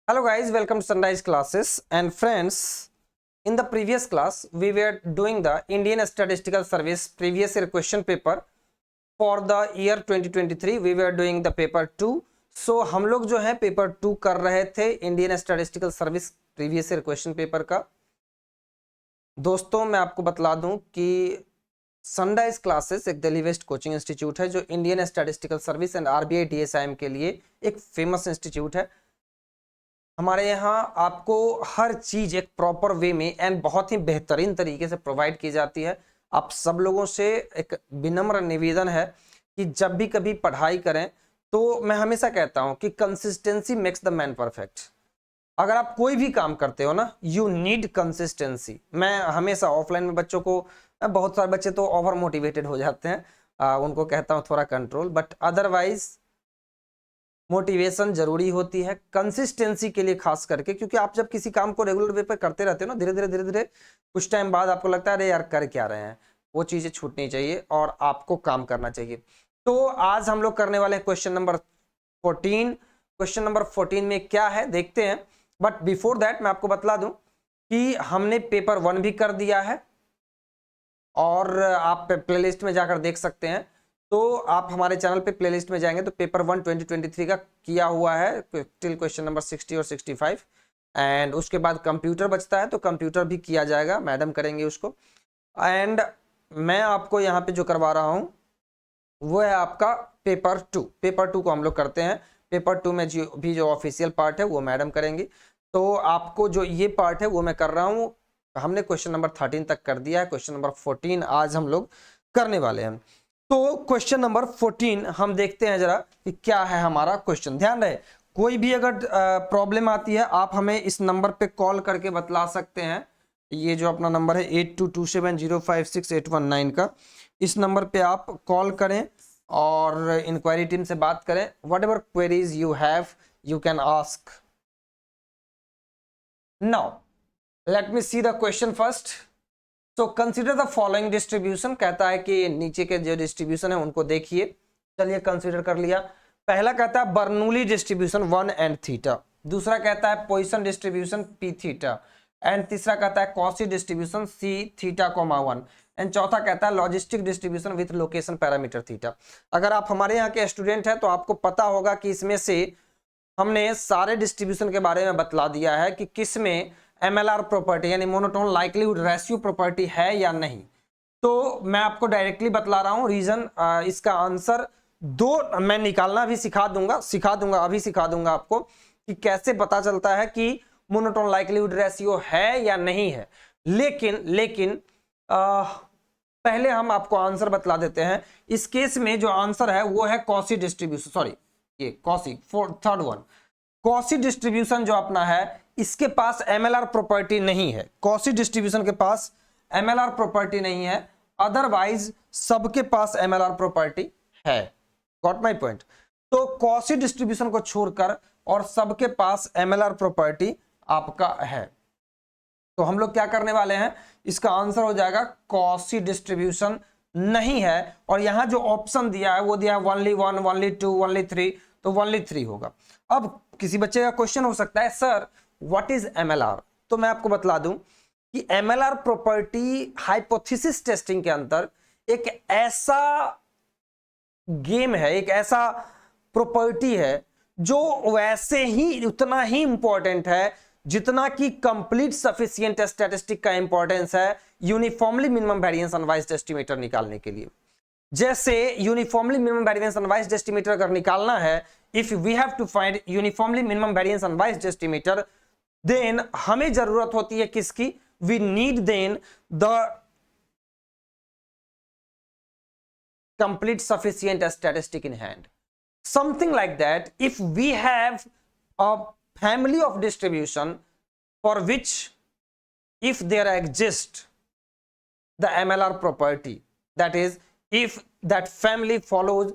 Hello guys, welcome to Sunrise Classes. And friends, in the previous class we were doing the Indian Statistical Service previous year question paper for the year 2023. We were doing the paper 2. So हम लोग जो है paper 2 कर रहे थे Indian statistical service previous year question paper का। दोस्तों मैं आपको बतला दूं कि सनराइज क्लासेस एक दिल्ली वेस्ट कोचिंग इंस्टीट्यूट है जो Indian statistical service and RBI DSIM के लिए एक फेमस इंस्टीट्यूट है। हमारे यहाँ आपको हर चीज एक प्रॉपर वे में एंड बहुत ही बेहतरीन तरीके से प्रोवाइड की जाती है। आप सब लोगों से एक विनम्र निवेदन है कि जब भी कभी पढ़ाई करें तो मैं हमेशा कहता हूं कि consistency makes the man perfect. अगर आप कोई भी काम करते हो ना, यू नीड कंसिस्टेंसी। मैं हमेशा ऑफलाइन में बच्चों को, बहुत सारे बच्चे तो ओवर मोटिवेटेड हो जाते हैं, उनको कहता हूं थोड़ा कंट्रोल, बट अदरवाइज मोटिवेशन जरूरी होती है कंसिस्टेंसी के लिए, खास करके क्योंकि आप जब किसी काम को रेगुलर वे पे करते रहते हो ना, धीरे धीरे कुछ टाइम बाद आपको लगता है अरे यार कर क्या रहे हैं, वो चीजें छूटनी चाहिए और आपको काम करना चाहिए। तो आज हम लोग करने वाले हैं क्वेश्चन नंबर 14। क्वेश्चन नंबर 14 में क्या है देखते हैं, बट बिफोर दैट मैं आपको बतला दूं कि हमने पेपर 1 भी कर दिया है और आप प्लेलिस्ट में जाकर देख सकते हैं। तो आप हमारे चैनल पे प्लेलिस्ट में जाएंगे तो पेपर 1 2023 का किया हुआ है टिल क्वेश्चन नंबर 60 और 65, एंड उसके बाद कंप्यूटर बचता है तो कंप्यूटर भी किया जाएगा, मैडम करेंगे उसको। एंड मैं आपको यहाँ पे जो करवा रहा हूँ वो है आपका पेपर 2। पेपर 2 को हम लोग करते हैं। पेपर 2 में जो ऑफिशियल पार्ट है वो मैडम करेंगी। तो आपको जो ये पार्ट है वो मैं कर रहा हूँ। हमने क्वेश्चन नंबर 13 तक कर दिया है, क्वेश्चन नंबर 14 आज हम लोग करने वाले हैं। तो क्वेश्चन नंबर 14 हम देखते हैं जरा कि क्या है हमारा क्वेश्चन। ध्यान रहे, कोई भी अगर प्रॉब्लम आती है आप हमें इस नंबर पे कॉल करके बतला सकते हैं। ये जो अपना नंबर है 8227056819 का, इस नंबर पे आप कॉल करें और इंक्वायरी टीम से बात करें। What ever queries you have you can ask. Now let me see the question first. तो कंसीडर द फॉलोइंग डिस्ट्रीब्यूशन, कहता है कि नीचे के जो डिस्ट्रीब्यूशन है उनको देखिए। चलिए कंसीडर कर लिया। पहला कहता है बर्नूली डिस्ट्रीब्यूशन 1 एंड थीटा, दूसरा कहता है Poisson distribution p theta, and तीसरा कहता है Cauchy distribution c theta, 1, and चौथा कहता है logistic distribution with location parameter theta. अगर आप हमारे यहाँ के स्टूडेंट हैं तो आपको पता होगा कि इसमें से हमने सारे डिस्ट्रीब्यूशन के बारे में बतला दिया है कि किस में MLR प्रॉपर्टी यानी मोनोटोन लाइक्लीहुड रेशियो प्रॉपर्टी है या नहीं। तो मैं आपको डायरेक्टली बतला रहा हूं रीजन। इसका आंसर 2 मैं निकालना भी सिखा दूंगा अभी सिखा दूंगा आपको कि कैसे पता चलता है कि मोनोटोन लाइक्लीहुड रेशियो है या नहीं है। लेकिन पहले हम आपको आंसर बतला देते हैं। इस केस में जो आंसर है वो है कॉची डिस्ट्रीब्यूशन, सॉरी ये Cauchy, third one. Cauchy distribution जो अपना है इसके पास MLR प्रॉपर्टी नहीं है। कॉची डिस्ट्रीब्यूशन के पास MLR प्रॉपर्टी नहीं है, अदरवाइज सबके पास MLR प्रॉपर्टी है। Got my point. तो कॉची डिस्ट्रीब्यूशन को छोड़कर और सबके पास MLR प्रॉपर्टी आपका है। तो हम लोग क्या करने वाले हैं, इसका आंसर हो जाएगा कॉची डिस्ट्रीब्यूशन नहीं है। और यहां जो ऑप्शन दिया है वो दिया है only 1, only 2, only 3, तो only 3 होगा। अब किसी बच्चे का क्वेश्चन हो सकता है सर व्हाट इज MLR, तो मैं आपको बतला दूं कि MLR प्रॉपर्टी हाइपोथेसिस टेस्टिंग के अंदर एक ऐसा गेम है, एक ऐसा प्रॉपर्टी है जो वैसे ही उतना ही इंपॉर्टेंट है जितना कि कंप्लीट सफिशिएंट स्टैटिस्टिक का इंपॉर्टेंस है uniformly minimum variance unbiased estimator निकालने के लिए। जैसे uniformly minimum variance unbiased estimator अगर निकालना है, if we have to find uniformly minimum variance unbiased estimator, then हमें जरूरत होती है किसकी, we need then the complete sufficient statistic in hand, something like that. If we have a family of distribution for which if there exists the MLR property, that is if that family follows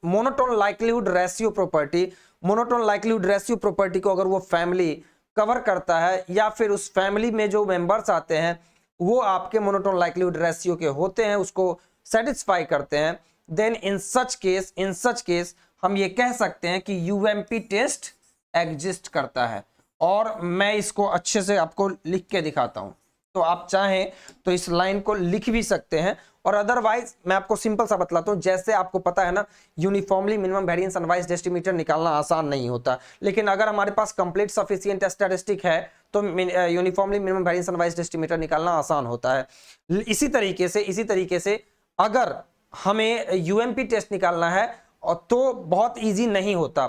monotone likelihood ratio property, monotone likelihood ratio property को अगर वो family cover करता है या फिर उस family में जो मेंबर्स आते हैं वो आपके मोनोटोन लाइक्लीहुड रेशियो के होते हैं, उसको सेटिस्फाई करते हैं, देन इन सच केस हम ये कह सकते हैं कि यूएमपी टेस्ट एग्जिस्ट करता है। और मैं इसको अच्छे से आपको लिख के दिखाता हूं, तो आप चाहें तो इस लाइन को लिख भी सकते हैं, और अदरवाइज मैं आपको सिंपल सा बतलाता हूं। जैसे आपको पता है ना, uniformly minimum variance unbiased estimator निकालना आसान नहीं होता, लेकिन अगर हमारे पास कंप्लीट सफिशिएंट स्टैटिस्टिक है तो uniformly minimum variance unbiased estimator निकालना आसान होता है। इसी तरीके से अगर हमें यूएमपी टेस्ट निकालना है तो बहुत इजी नहीं होता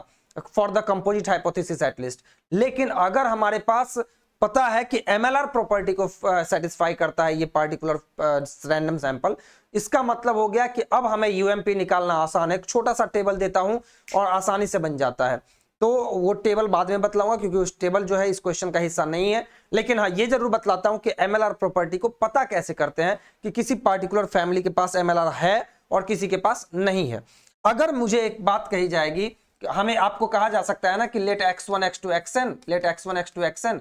for the composite hypothesis at least. लेकिन अगर हमारे पास पता है कि एमएलआर प्रॉपर्टी को सेटिस्फाई करता है ये पार्टिकुलर रैंडम सैंपल, इसका मतलब हो गया कि अब हमें यूएमपी निकालना आसान है। एक छोटा सा टेबल देता हूं और आसानी से बन जाता है। तो वो टेबल बाद में बतलाऊंगा क्योंकि उस टेबल जो है इस क्वेश्चन का हिस्सा नहीं है, लेकिन हाँ ये जरूर बतलाता हूं कि एमएलआर प्रॉपर्टी को पता कैसे करते हैं कि किसी पार्टिकुलर फैमिली के पास एमएलआर है और किसी के पास नहीं है। अगर मुझे एक बात कही जाएगी, हमें आपको कहा जा सकता है ना कि let x1 x2 xn, let x1 x2 xn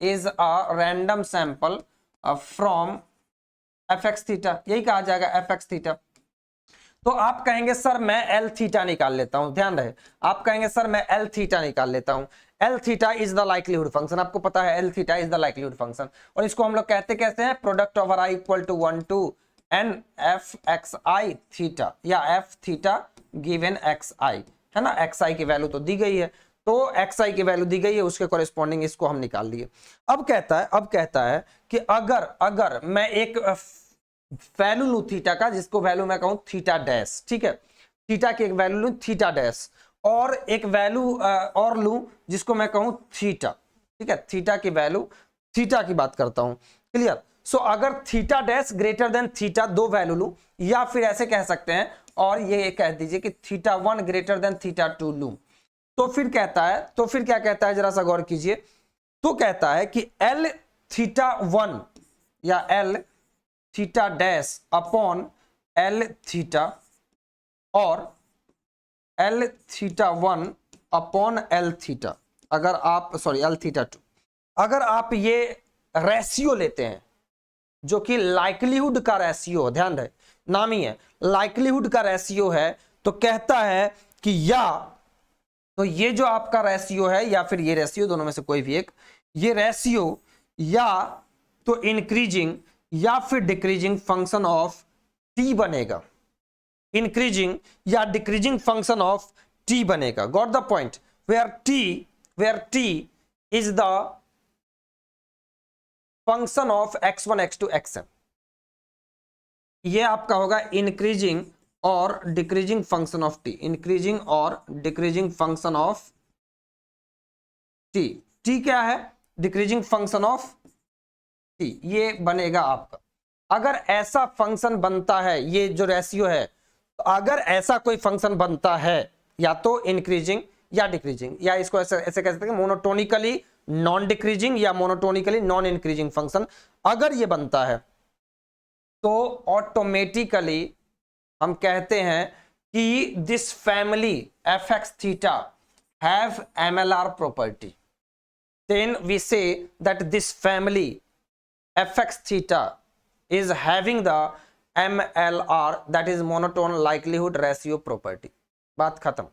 is a random sample from fx theta, यही कहा जाएगा fx थीटा। तो आप कहेंगे सर मैं l थीटा निकाल लेता हूं, ध्यान रहे, आप कहेंगे सर मैं l थीटा निकाल लेता हूं। l theta is the likelihood function, आपको पता है l theta is the likelihood function, और इसको हम लोग कहते कैसे हैं, product over i equal to 1 to n f x i theta, या f theta given x i, है ना, x i की वैल्यू तो दी गई है, तो xi की वैल्यू दी गई है, उसके कॉरेस्पॉन्डिंग इसको हम निकाल लिए। अब कहता है कि अगर मैं एक वैल्यू लूं थीटा का, जिसको वैल्यू मैं कहूं थीटा डैश, ठीक है, थीटा की एक वैल्यू लूं थीटा डैश, और एक वैल्यू और लूं जिसको मैं कहूं थीटा, ठीक है, थीटा की वैल्यू, थीटा की बात करता हूं, क्लियर। सो अगर theta dash greater than theta, दो वैल्यू लूं, या फिर ऐसे कह सकते हैं और ये कह दीजिए कि थीटा 1 ग्रेटर देन थीटा 2 लूं, तो फिर क्या कहता है, जरा सा गौर कीजिए। तो कहता है कि L थीटा 1 या L theta dash upon L theta और L theta 1 upon L theta, अगर आप L थीटा 2, अगर आप ये रेशियो लेते हैं जो कि लाइक्लीहुड का रेशियो, ध्यान रहे नाम ही है लाइक्लीहुड का रेशियो है, तो कहता है कि या तो ये जो आपका रेशियो है या फिर ये रेशियो, दोनों में से कोई भी एक, ये रेशियो या तो इंक्रीजिंग या फिर डिक्रीजिंग फंक्शन ऑफ टी बनेगा, इंक्रीजिंग या डिक्रीजिंग फंक्शन ऑफ टी बनेगा। Got the point, where T is the function of x1 x2 xn, ये आपका होगा इंक्रीजिंग और decreasing function of T, increasing और decreasing function of T. T क्या है, डिक्रीजिंग फंक्शन ऑफ टी, ये बनेगा आपका। अगर ऐसा फंक्शन बनता है, ये जो रेशियो है, तो अगर ऐसा कोई फंक्शन बनता है या तो इंक्रीजिंग या डिक्रीजिंग, या इसको ऐसे कह सकते हैं मोनोटोनिकली नॉन डिक्रीजिंग या मोनोटोनिकली नॉन इंक्रीजिंग फंक्शन, अगर ये बनता है तो ऑटोमेटिकली हम कहते हैं कि this family F X theta have MLR property, then we say that this family F X theta is having the MLR, that is monotone likelihood ratio property. बात खत्म,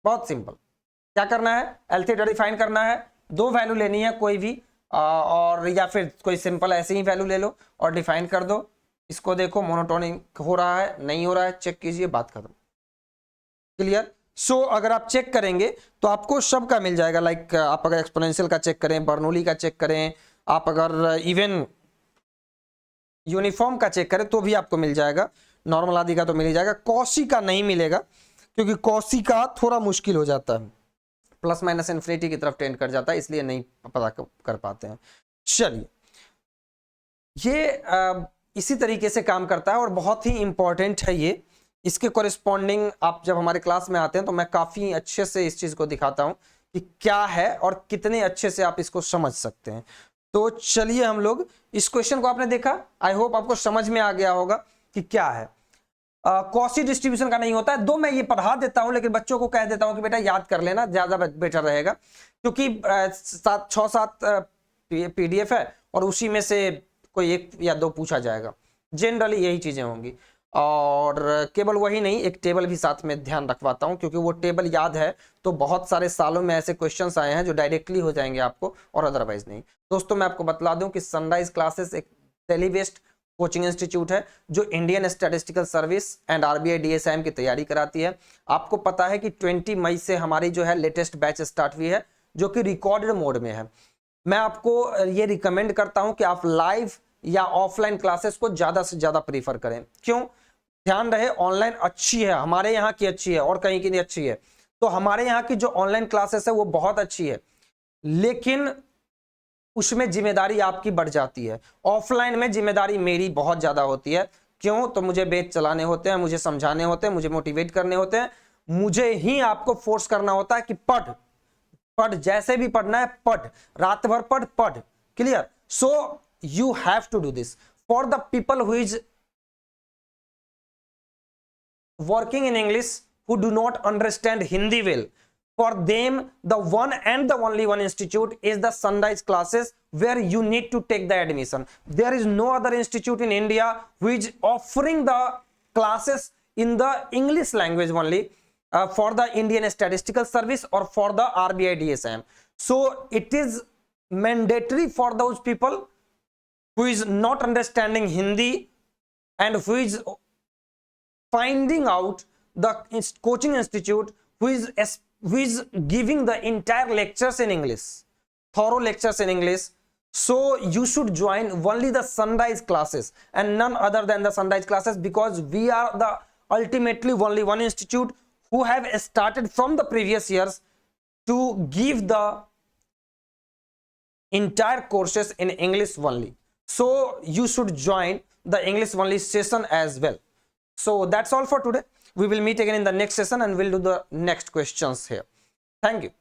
बहुत सिंपल। क्या करना है, एल थीटा डिफाइन करना है, दो value लेनी है कोई भी, और या फिर कोई सिंपल ऐसे ही वैल्यू ले लो और डिफाइन कर दो। इसको देखो मोनोटोनिक हो रहा है नहीं हो रहा है, चेक कीजिए, बात खत्म, क्लियर। सो अगर आप चेक करेंगे तो आपको सब का मिल जाएगा, लाइक आप अगर एक्सपोनेंशियल का चेक करें, बर्नौली का चेक करें, आप अगर इवन यूनिफॉर्म का चेक करें तो भी आपको मिल जाएगा, नॉर्मल आदि का तो मिल ही जाएगा। कॉसी का नहीं मिलेगा क्योंकि कॉसी का थोड़ा मुश्किल हो जाता है, प्लस माइनस इन्फिनिटी की तरफ टेंड कर जाता है, इसलिए नहीं पता कर पाते हैं। चलिए, ये इसी तरीके से काम करता है और बहुत ही इंपॉर्टेंट है ये। इसके कॉरेस्पॉन्डिंग आप जब हमारे क्लास में आते हैं तो मैं काफी अच्छे से इस चीज को दिखाता हूं कि क्या है और कितने अच्छे से आप इसको समझ सकते हैं। तो चलिए हम लोग इस क्वेश्चन को, आपने देखा, आई होप आपको समझ में आ गया होगा कि क्या है। कॉसी डिस्ट्रीब्यूशन का नहीं होता है, दो मैं ये पढ़ा देता हूं लेकिन बच्चों को कह देता हूं कि बेटा याद कर लेना, ज्यादा बेटर रहेगा, क्योंकि 6-7 PDF है और उसी में से कोई एक या दो पूछा जाएगा, जनरली यही चीजें होंगी। और केवल वही नहीं, एक टेबल भी साथ में ध्यान रखवाता हूं, क्योंकि वो टेबल याद है तो बहुत सारे सालों में ऐसे क्वेश्चंस आए हैं जो डायरेक्टली हो जाएंगे आपको और अदरवाइज नहीं। दोस्तों मैं आपको बतला दूं कि सनराइज क्लासेस एक दिल्ली बेस्ड कोचिंग इंस्टीट्यूट है जो Indian statistical service and RBI DSIM की तैयारी कराती है। आपको पता है कि 20 मई से हमारी जो है लेटेस्ट बैच स्टार्ट हुई है जो कि रिकॉर्डेड मोड में है। मैं आपको ये रिकमेंड करता हूं कि आप लाइव या ऑफलाइन क्लासेस को ज्यादा से ज्यादा प्रीफर करें। क्यों? ध्यान रहे, ऑनलाइन अच्छी है, हमारे यहाँ की अच्छी है और कहीं की नहीं अच्छी है। तो हमारे यहाँ की जो ऑनलाइन क्लासेस है वो बहुत अच्छी है, लेकिन उसमें जिम्मेदारी आपकी बढ़ जाती है। ऑफलाइन में जिम्मेदारी मेरी बहुत ज्यादा होती है। क्यों? तो मुझे बैच चलाने होते हैं, मुझे समझाने होते हैं, मुझे मोटिवेट करने होते हैं, मुझे ही आपको फोर्स करना होता है कि पढ़ पढ़, जैसे भी पढ़ना है पढ़, रात भर पढ़ पढ़। Clear? So you have to do this for the people who is working in English, who do not understand Hindi well. For them, the one and the only one institute is the Sunrise classes where you need to take the admission. There is no other institute in India who is offering the classes in the English language only for the Indian Statistical Service or for the RBI DSM. So it is mandatory for those people who is not understanding Hindi and who is finding out the coaching institute who is giving the entire lectures in English, thorough lectures in English. So you should join only the Sunrise classes and none other than the Sunrise classes, because we are the ultimately only one institute who have started from the previous years to give the entire courses in English only. So you should join the English only session as well. So that's all for today. We will meet again in the next session and we'll do the next questions here. Thank you.